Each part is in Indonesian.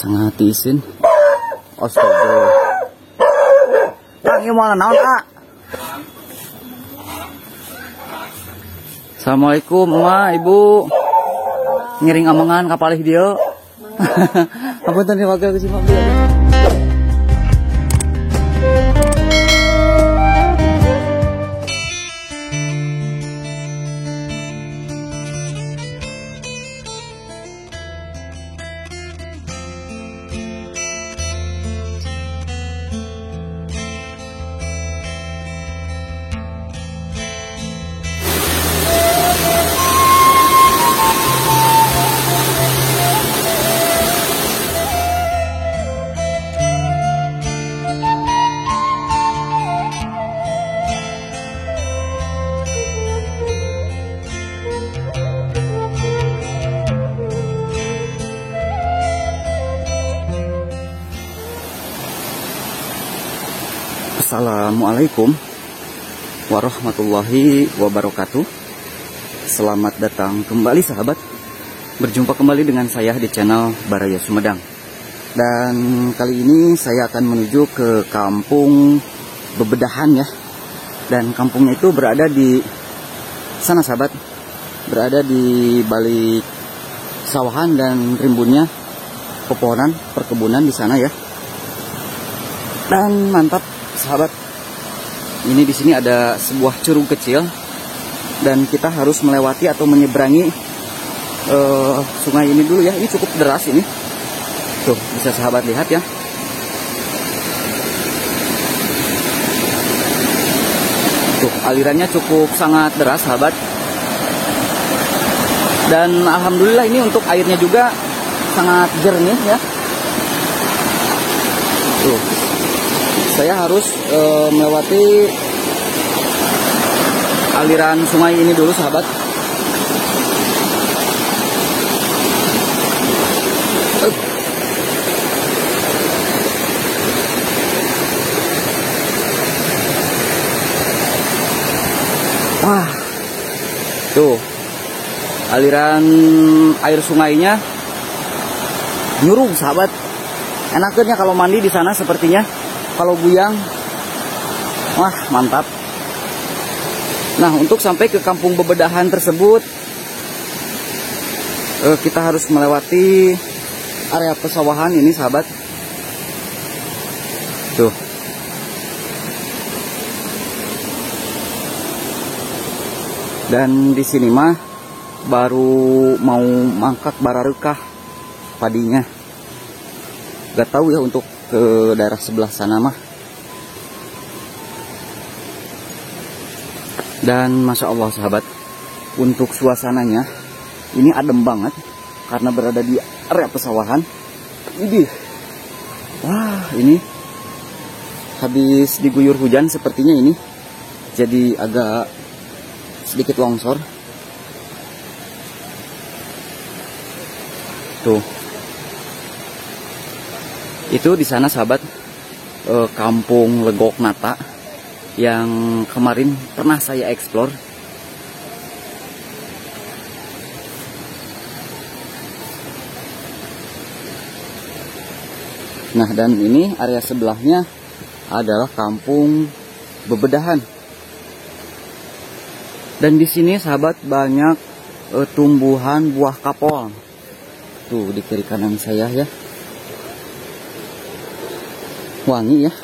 sangat izin. Astaga. Kang, gimana naon, Kak? Assalamualaikum, Ma, Ibu. Ngiring amangan kapalih dia. Apa tadi wakil ke sini, Assalamualaikum warahmatullahi wabarakatuh. Selamat datang kembali sahabat. Berjumpa kembali dengan saya di channel Baraya Sumedang. Dan kali ini saya akan menuju ke kampung Bebedahan ya. Dan kampungnya itu berada di sana sahabat. Berada di balik sawahan dan rimbunnya pepohonan perkebunan di sana ya. Dan mantap sahabat, ini di sini ada sebuah curug kecil dan kita harus melewati atau menyeberangi sungai ini dulu ya. Ini cukup deras ini, tuh bisa sahabat lihat ya. Tuh alirannya cukup sangat deras sahabat. Dan alhamdulillah ini untuk airnya juga sangat jernih ya. Tuh. Saya harus melewati aliran sungai ini dulu sahabat. Wah, tuh aliran air sungainya nyuruh sahabat. Enaknya kalau mandi di sana sepertinya. Kalau buyang, wah mantap. Nah, untuk sampai ke kampung Bebedahan tersebut, kita harus melewati area pesawahan ini sahabat. Tuh. Dan di sini mah baru mau mangkak bararekah padinya. Gak tahu ya untuk ke daerah sebelah sana mah. Dan masya Allah sahabat, untuk suasananya ini adem banget karena berada di area pesawahan. Widih, wah ini habis diguyur hujan sepertinya ini jadi agak sedikit longsor. Tuh. Itu di sana sahabat, kampung Legok Nata yang kemarin pernah saya eksplor. Nah, dan ini area sebelahnya adalah kampung Bebedahan. Dan di sini sahabat banyak tumbuhan buah kapol. Tuh di kiri kanan saya ya. Wangi ya.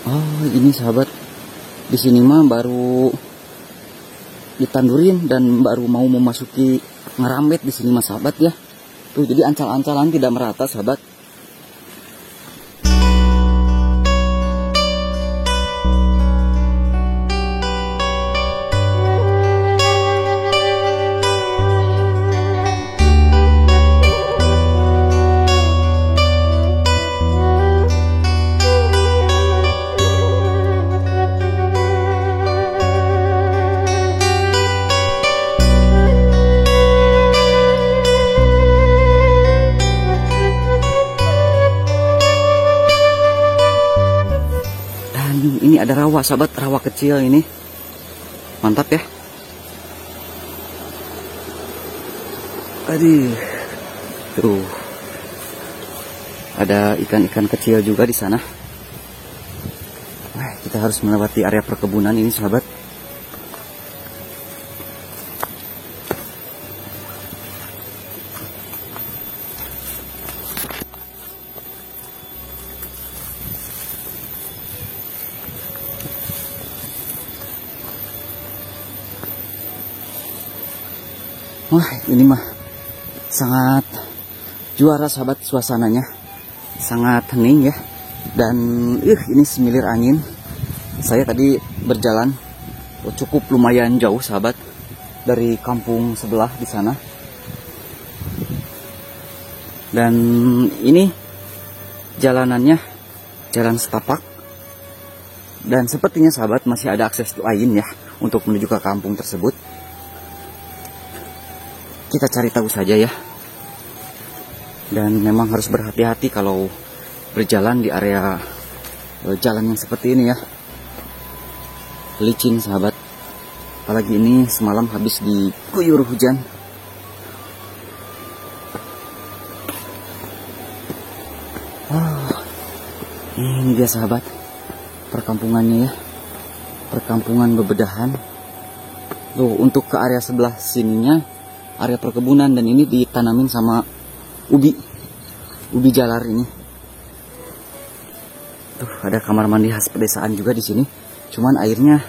Oh, ini sahabat. Di sini mah baru ditandurin dan baru mau memasuki ngerambet di sini mah sahabat ya. Tuh jadi ancal-ancalan tidak merata sahabat. Ini ada rawa sahabat, rawa kecil ini. Mantap ya. Aduh, tuh ada ikan-ikan kecil juga di sana. Wah, kita harus melewati area perkebunan ini, sahabat. Wah, ini mah sangat juara, sahabat. Suasananya sangat hening ya. Dan ini semilir angin. Saya tadi berjalan cukup lumayan jauh, sahabat, dari kampung sebelah di sana. Dan ini jalanannya jalan setapak. Dan sepertinya, sahabat, masih ada akses lain ya untuk menuju ke kampung tersebut. Kita cari tahu saja ya. Dan memang harus berhati-hati kalau berjalan di area jalan yang seperti ini ya. Licin, sahabat. Apalagi ini semalam habis diguyur hujan. Ini dia, sahabat, perkampungannya ya. Perkampungan Bebedahan. Tuh, untuk ke area sebelah sininya area perkebunan, dan ini ditanamin sama ubi jalar ini. Tuh, ada kamar mandi khas pedesaan juga di sini. Cuman airnya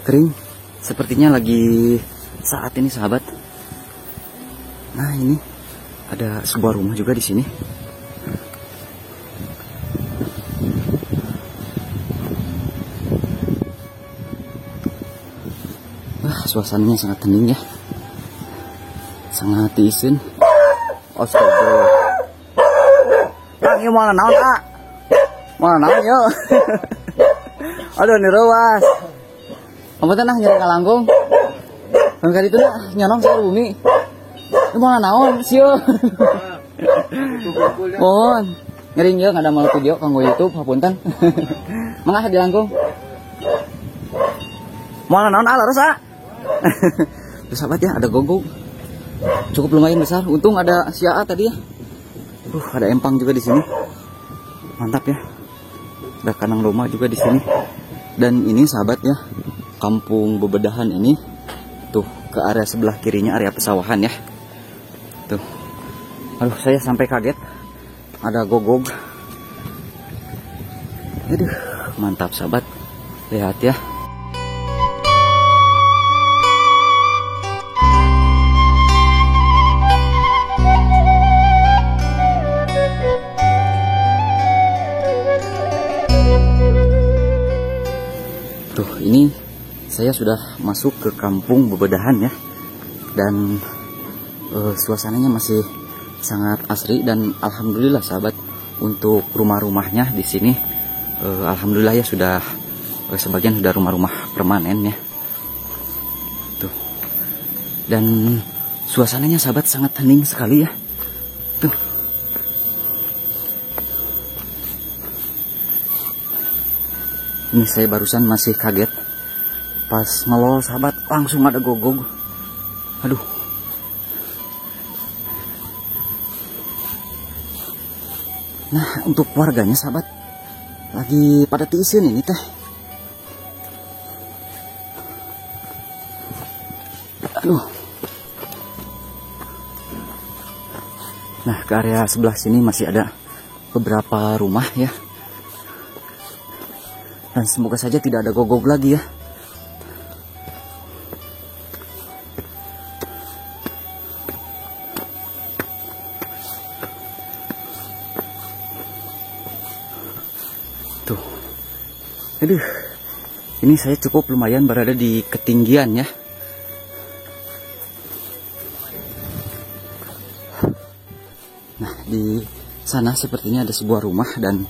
kering, sepertinya lagi saat ini, sahabat. Nah, ini ada sebuah rumah juga di sini. Wah, suasananya sangat hening ya. Sangat diisin. Astagfirullah. Kang, ieu mau naon, A? Mau naon yo? Aduh, nih ruas. Kamu tenang nyari kalangkung. Kan kali itu nyonong saya bumi. Ieu mau naon, sieun. Mohon. Ngering ieu ngada mau video kanggo YouTube, hapunten. Mangga di langkung. Mau naon, A, laras, A? Tuh, sahabat ya, ada gogok. Cukup lumayan besar. Untung ada si AA tadi ya. Ada empang juga di sini. Mantap ya. Ada kanang domba juga di sini. Dan ini, sahabat ya, kampung Bebedahan ini. Tuh, ke area sebelah kirinya area pesawahan ya. Tuh. Aduh, saya sampai kaget. Ada gogog. Aduh, mantap, sahabat. Lihat ya. Ini saya sudah masuk ke kampung Bebedahan ya. Dan suasananya masih sangat asri. Dan alhamdulillah, sahabat, untuk rumah-rumahnya di sini alhamdulillah ya sudah sebagian sudah rumah-rumah permanen ya. Tuh. Dan suasananya, sahabat, sangat hening sekali ya. Tuh. Ini saya barusan masih kaget pas ngelol, sahabat, langsung ada gogog. Aduh. Nah, untuk warganya, sahabat, lagi pada tiisin ini teh. Aduh. Nah, ke area sebelah sini masih ada beberapa rumah ya. Dan semoga saja tidak ada gogog lagi ya. Tuh. Aduh. Ini saya cukup lumayan berada di ketinggian ya. Nah, di sana sepertinya ada sebuah rumah. Dan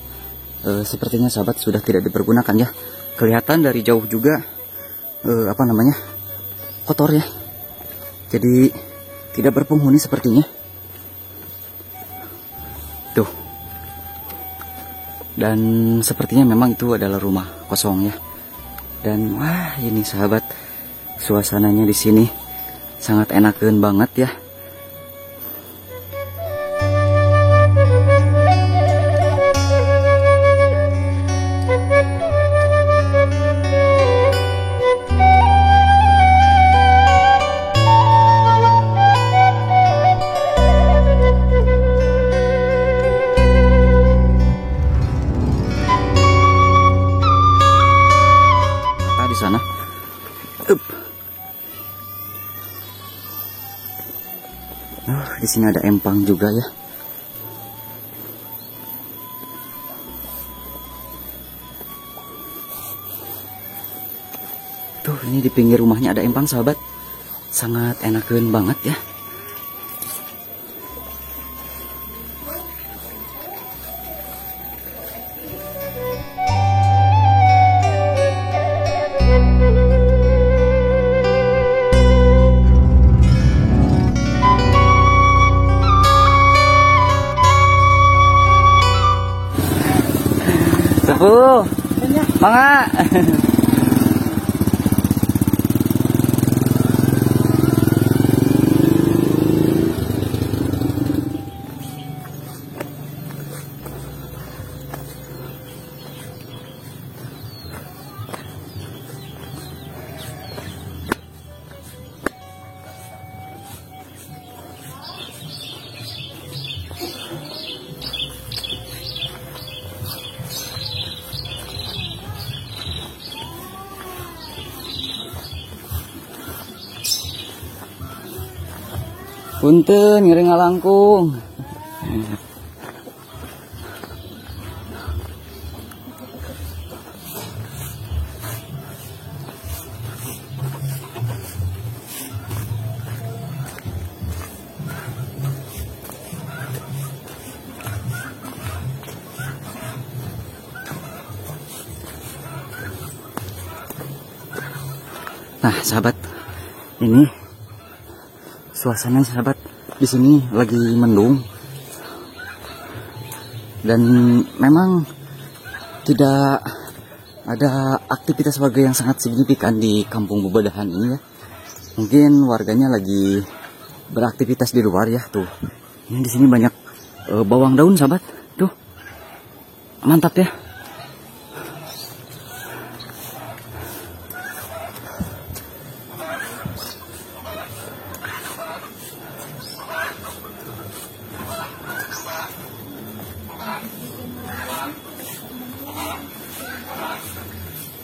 sepertinya, sahabat, sudah tidak dipergunakan ya. Kelihatan dari jauh juga kotor ya. Jadi tidak berpenghuni sepertinya. Tuh. Dan sepertinya memang itu adalah rumah kosong ya. Dan wah, ini, sahabat, suasananya di sini sangat enakeun banget ya. di sini ada empang juga ya. Tuh, ini di pinggir rumahnya ada empang, sahabat. Sangat enakeun banget ya. Sepuh, mangga. Punten ngiring ngalangkung. Nah, sahabat, ini suasananya, sahabat. Di sini lagi mendung dan memang tidak ada aktivitas warga yang sangat signifikan di Kampung Bebedahan ini ya. Mungkin warganya lagi beraktivitas di luar ya. Tuh, ini di sini banyak bawang daun, sahabat. Tuh, mantap ya.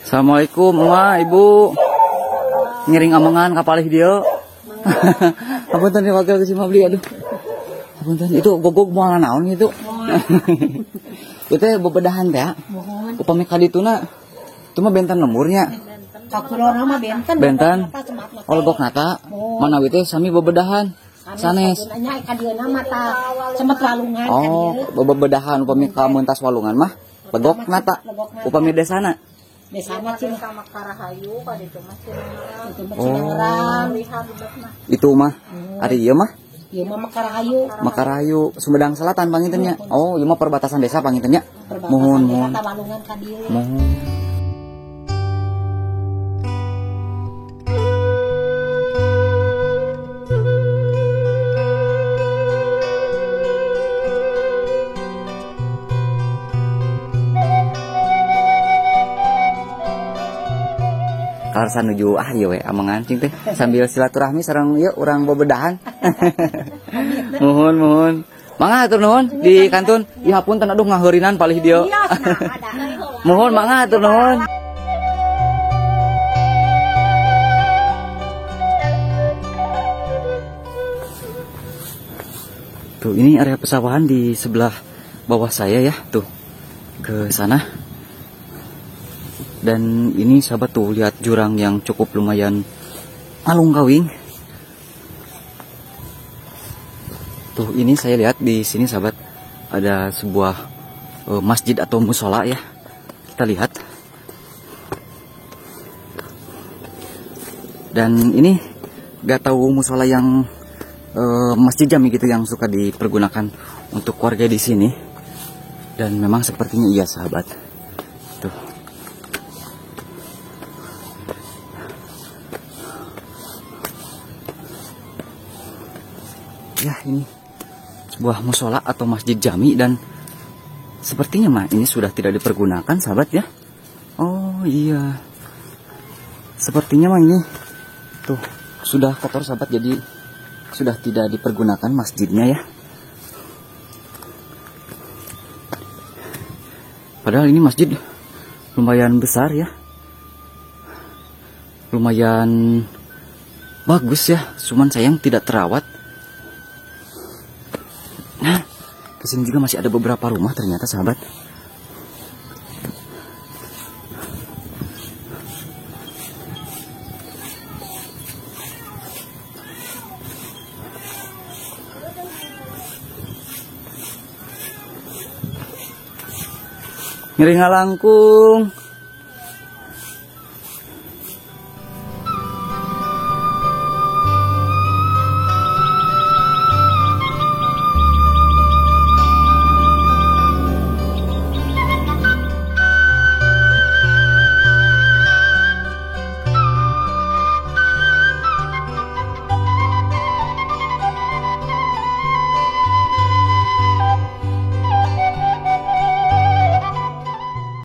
Assalamualaikum, Emak, Ibu. Ngiring amangan kapalih dia. Apunten ya wakil ke Mabli, aduh. Apunten, itu gogog moal naon gitu. Itu bebedahan teh. Upami kadituna itu mah benten lemurnya. Kakulona mah benten. Benten. Oh, lebok nata. Manawi teh sami bebedahan. Sanes. Nya ka dieuna mah ta cemet walungan kan Oh, bebedahan upami ka meuntas walungan mah legok nata. Upami desana. Desana cing sama Karahayu ka ditu mah Cinangerang. Itu mah. Ari ieu mah Ieu mah Makarahayu. Makarahayu, Sumedang Selatan pangintennya. Oh, ieu mah perbatasan desa pangintennya. Mohon, mohon. Walungan ka dieu. Mohon. Harus nuju ieu we amangan cing teh sambil silaturahmi sareng yeuh urang bebedahan. Mohon, mohon. Mangga atur nuhun di kantun. Ieu hapunten aduh ngaheurinan palih dia. Mohon mangga atur nuhun. Tuh, ini area pesawahan di sebelah bawah saya ya, tuh. Ke sana. Dan ini sahabat tuh lihat jurang yang cukup lumayan alung kawing. Tuh, ini saya lihat di sini sahabat ada sebuah masjid atau musola ya. Kita lihat. Dan ini gak tahu musola yang masjid jami gitu yang suka dipergunakan untuk warga di sini. Dan memang sepertinya iya sahabat. Tuh. Ya, ini sebuah musola atau masjid jami dan sepertinya mah ini sudah tidak dipergunakan sahabat ya. Oh iya, sepertinya mah ini tuh sudah kotor sahabat, jadi sudah tidak dipergunakan masjidnya ya. Padahal ini masjid lumayan besar ya, lumayan bagus ya, cuman sayang tidak terawat. kesini juga masih ada beberapa rumah ternyata sahabat. Ngeri ngalangkung.